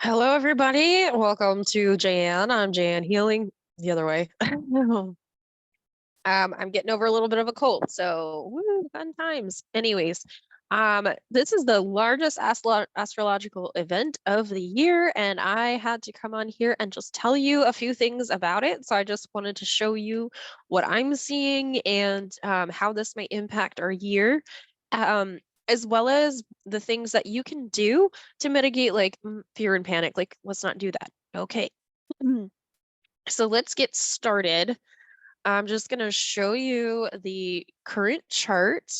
Hello, everybody. Welcome to Jan. I'm Jan Healing the other way. I'm getting over a little bit of a cold, so woo, fun times. Anyways, this is the largest astrological event of the year, and I had to come on here and just tell you a few things about it. So I just wanted to show you what I'm seeing and how this might impact our year, um, as well as the things that you can do to mitigate like fear and panic. Like, let's not do that. Okay. So let's get started. I'm just going to show you the current chart.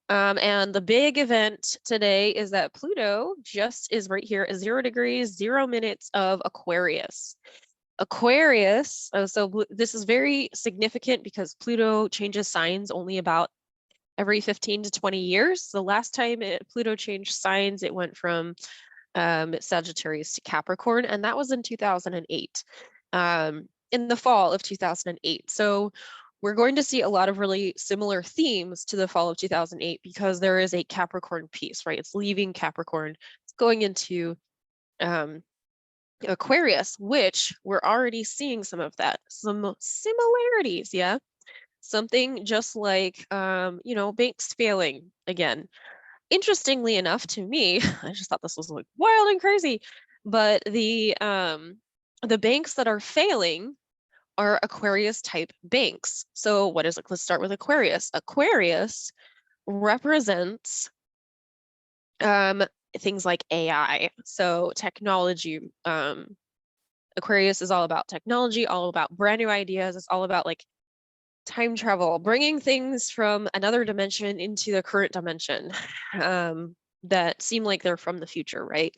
And the big event today is that Pluto just is right here at 0 degrees, 0 minutes of Aquarius. Aquarius, this is very significant because Pluto changes signs only about every 15 to 20 years. The last time Pluto changed signs, it went from Sagittarius to Capricorn, and that was in 2008. In the fall of 2008. So we're going to see a lot of really similar themes to the fall of 2008 because there is a Capricorn piece, right? It's leaving Capricorn, it's going into Aquarius, which we're already seeing some of that, some similarities, yeah? Something just like, banks failing again. Interestingly enough to me, I just thought this was like wild and crazy, but the banks that are failing are Aquarius type banks. So what is it? Let's start with Aquarius. Aquarius represents um, things like AI. So technology. Aquarius is all about technology, all about brand new ideas. It's all about like time travel, bringing things from another dimension into the current dimension that seem like they're from the future, right?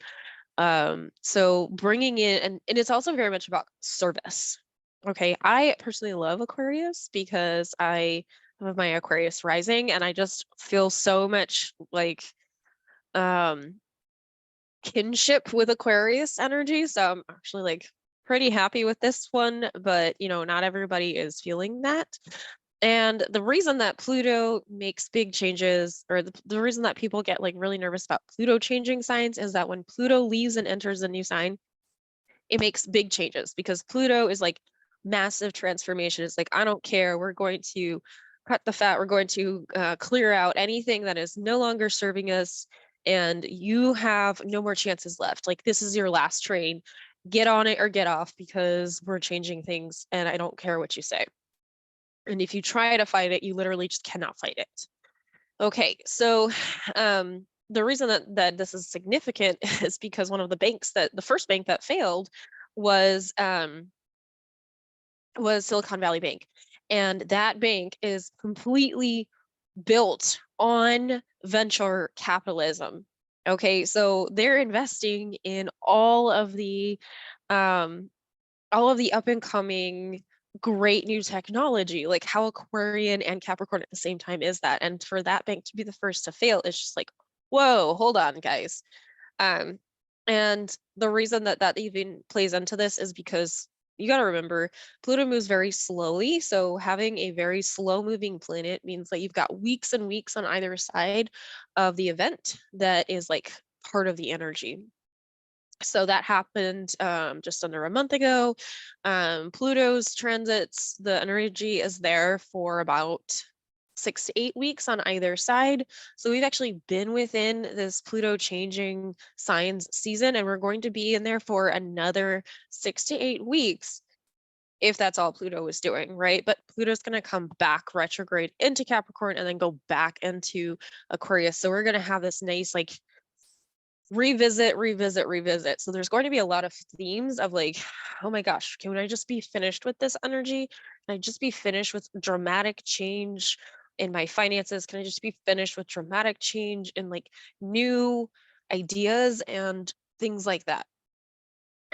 So bringing in, and it's also very much about service. Okay, I personally love Aquarius because I have my Aquarius rising, and I just feel so much like um kinship with Aquarius energy. So I'm actually like pretty happy with this one, but not everybody is feeling that. And the reason that Pluto makes big changes, or the reason that people get like really nervous about Pluto changing signs, is that when Pluto leaves and enters a new sign, it makes big changes because Pluto is like massive transformation. It's like, I don't care. We're going to cut the fat. We're going to clear out anything that is no longer serving us. And you have no more chances left. Like, this is your last train. Get on it or get off because we're changing things and I don't care what you say. And if you try to fight it, you literally just cannot fight it. Okay, so the reason that this is significant is because one of the first bank that failed was Silicon Valley Bank. And that bank is completely built on venture capitalism. Okay, so they're investing in all of the up and coming great new technology. Like, how Aquarian and Capricorn at the same time is that? And for that bank to be the first to fail is just like, whoa, hold on, guys. Um, and the reason that that even plays into this is because you got to remember Pluto moves very slowly. So having a very slow moving planet means that you've got weeks and weeks on either side of the event that is like part of the energy. So that happened just under a month ago. Pluto's transits, the energy is there for about 6 to 8 weeks on either side. So we've actually been within this Pluto changing signs season, and we're going to be in there for another 6 to 8 weeks if that's all Pluto is doing, right? But Pluto's going to come back retrograde into Capricorn and then go back into Aquarius. So we're going to have this nice like revisit. So there's going to be a lot of themes of like, oh my gosh, can I just be finished with this energy? Can I just be finished with dramatic change in my finances? Can I just be finished with dramatic change in like new ideas and things like that?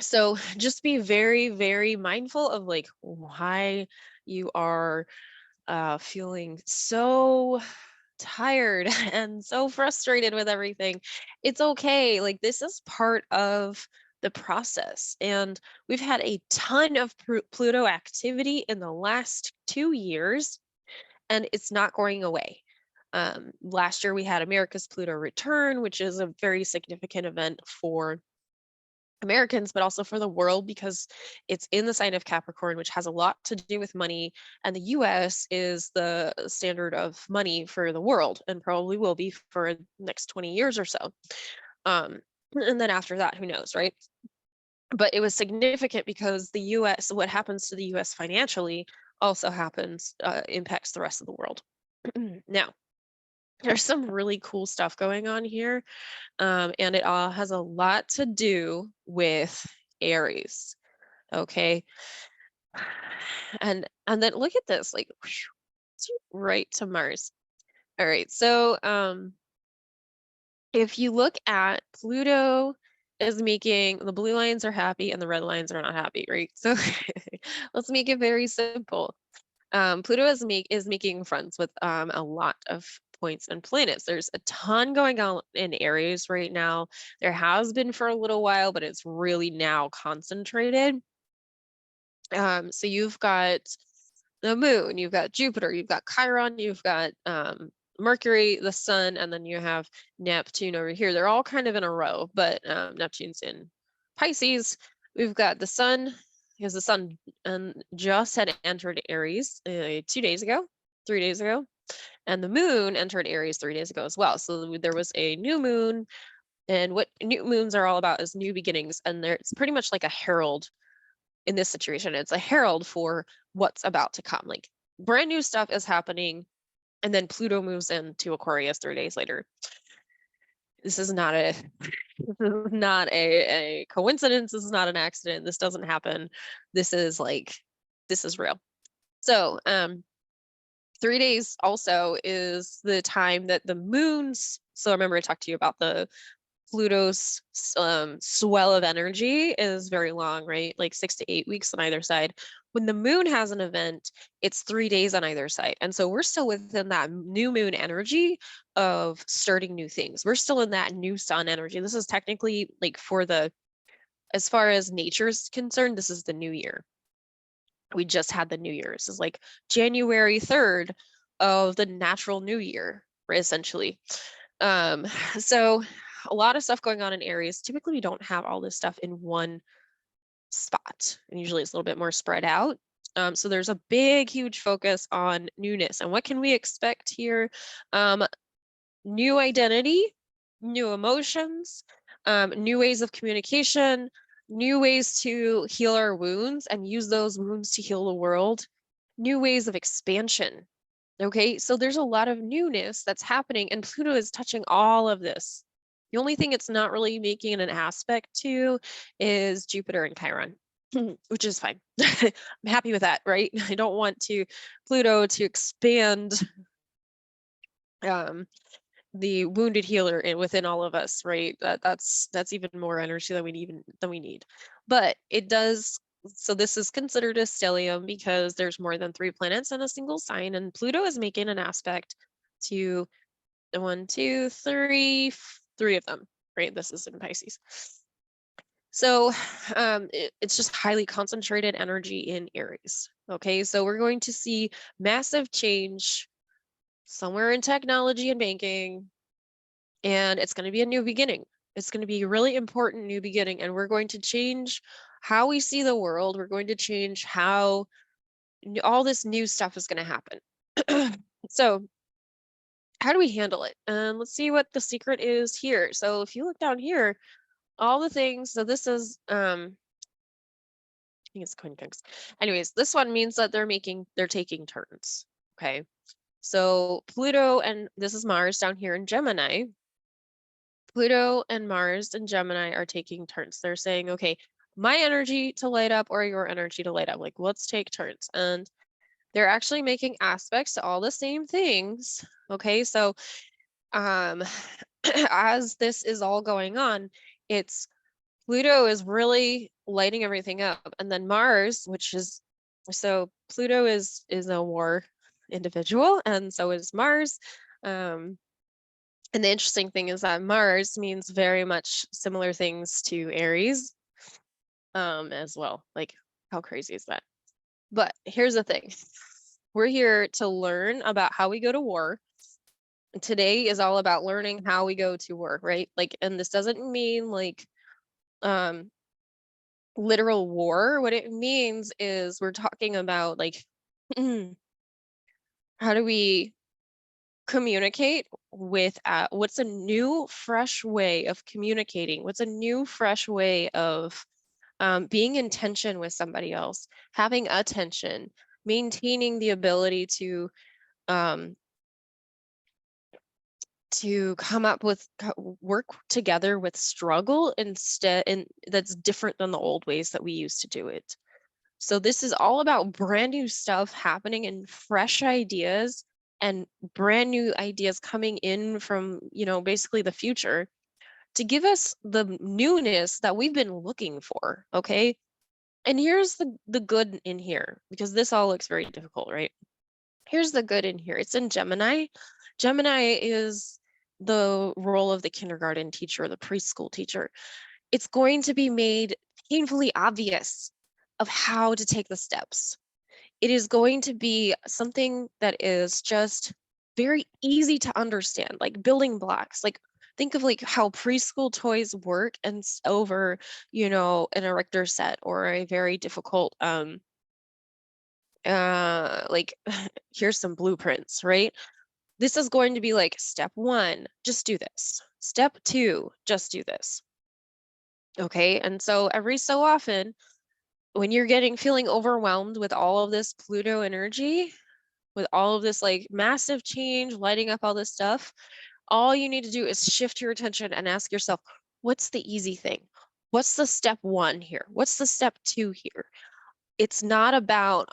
So just be very, very mindful of like why you are feeling so tired and so frustrated with everything. It's okay. Like, this is part of the process. And we've had a ton of Pluto activity in the last 2 years, and it's not going away. Last year we had America's Pluto return, which is a very significant event for Americans, but also for the world, because it's in the sign of Capricorn, which has a lot to do with money. And the US is the standard of money for the world, and probably will be for the next 20 years or so. Um, and then after that, who knows, right? But it was significant because the US, what happens to the US financially also happens, impacts the rest of the world. Now, there's some really cool stuff going on here. And it all has a lot to do with Aries. Okay. And then look at this, like right to Mars. All right. So if you look at Pluto is making the blue lines are happy and the red lines are not happy, right? So let's make it very simple. Pluto is making friends with a lot of points and planets. There's a ton going on in Aries right now. There has been for a little while, but it's really now concentrated. So you've got the moon, you've got Jupiter, you've got Chiron, you've got Mercury, the sun, and then you have Neptune over here. They're all kind of in a row, but Neptune's in Pisces. We've got the sun, because the sun just had entered Aries 2 days ago, 3 days ago, and the moon entered Aries 3 days ago as well. So there was a new moon, and what new moons are all about is new beginnings, and it's pretty much like a herald in this situation. It's a herald for what's about to come. Like brand new stuff is happening, and then Pluto moves into Aquarius 3 days later. This is not a this is not a coincidence. This is not an accident. This doesn't happen. This is real. So 3 days also is the time that the moons. So remember I talked to you about the Pluto's swell of energy is very long, right? Like 6 to 8 weeks on either side. When the moon has an event, it's 3 days on either side. And so we're still within that new moon energy of starting new things. We're still in that new sun energy. This is technically like as far as nature's concerned, this is the new year. We just had the new year. This is like January 3rd of the natural new year, right, essentially. So a lot of stuff going on in Aries. Typically, we don't have all this stuff in one spot, and usually it's a little bit more spread out. So there's a big, huge focus on newness. And what can we expect here? New identity, new emotions, new ways of communication, new ways to heal our wounds and use those wounds to heal the world, new ways of expansion. Okay, so there's a lot of newness that's happening, and Pluto is touching all of this. The only thing it's not really making an aspect to is Jupiter and Chiron, which is fine. I'm happy with that, right? I don't want Pluto to expand the wounded healer within all of us, right? That's even more energy than we need. But it does. So this is considered a stellium because there's more than 3 planets in a single sign, and Pluto is making an aspect to 1, 2, 3, 3 of them, right? This is in Pisces. So it's just highly concentrated energy in Aries. Okay, so we're going to see massive change somewhere in technology and banking, and it's going to be a new beginning. It's going to be a really important new beginning, and we're going to change how we see the world. We're going to change how all this new stuff is going to happen. So how do we handle it? And let's see what the secret is here. So if you look down here, all the things, so this is I think it's quincunx. Anyways, this one means that they're taking turns. Okay, so Pluto, and this is Mars down here in Gemini. Pluto and Mars and Gemini are taking turns. They're saying, okay, my energy to light up or your energy to light up. Like, let's take turns. And they're actually making aspects to all the same things. Okay, so as this is all going on, it's Pluto is really lighting everything up. And then Mars, so Pluto is a war individual, and so is Mars. And the interesting thing is that Mars means very much similar things to Aries as well. Like, how crazy is that? But here's the thing. We're here to learn about how we go to war. Today is all about learning how we go to war, right? Like, and this doesn't mean like literal war. What it means is we're talking about like how do we communicate with what's a new fresh way of communicating, what's a new fresh way of being in tension with somebody else, having attention, maintaining the ability um, to come up with work together with struggle instead, and that's different than the old ways that we used to do it. So this is all about brand new stuff happening and fresh ideas and brand new ideas coming in from, basically the future to give us the newness that we've been looking for, okay? And here's the good in here, because this all looks very difficult, right? Here's the good in here. It's in Gemini. Gemini is the role of the kindergarten teacher, the preschool teacher. It's going to be made painfully obvious of how to take the steps. It is going to be something that is just very easy to understand, like building blocks. Like think of like how preschool toys work and over, an erector set or a very difficult like here's some blueprints, right? This is going to be like step 1, just do this. Step 2, just do this. Okay? And so every so often when you're feeling overwhelmed with all of this Pluto energy, with all of this like massive change, lighting up all this stuff, all you need to do is shift your attention and ask yourself, what's the easy thing? What's the step 1 here? What's the step 2 here? It's not about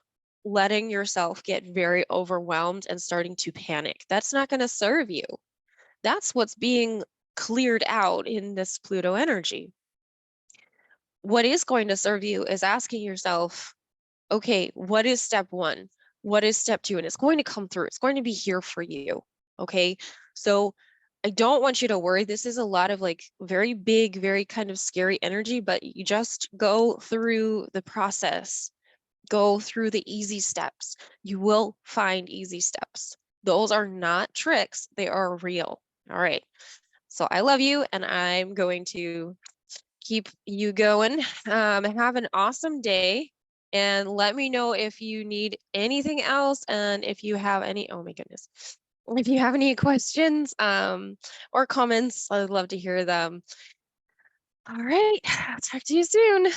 letting yourself get very overwhelmed and starting to panic. That's not going to serve you. That's what's being cleared out in this Pluto energy. What is going to serve you is asking yourself, okay, what is step 1? What is step 2? And it's going to come through. It's going to be here for you. Okay. So I don't want you to worry. This is a lot of like very big, very kind of scary energy, but you just go through the process. Go through the easy steps. You will find easy steps. Those are not tricks. They are real. All right. So I love you, and I'm going to keep you going. Have an awesome day, and let me know if you need anything else, and if you have any, oh my goodness, if you have any questions or comments, I'd love to hear them. All right, talk to you soon.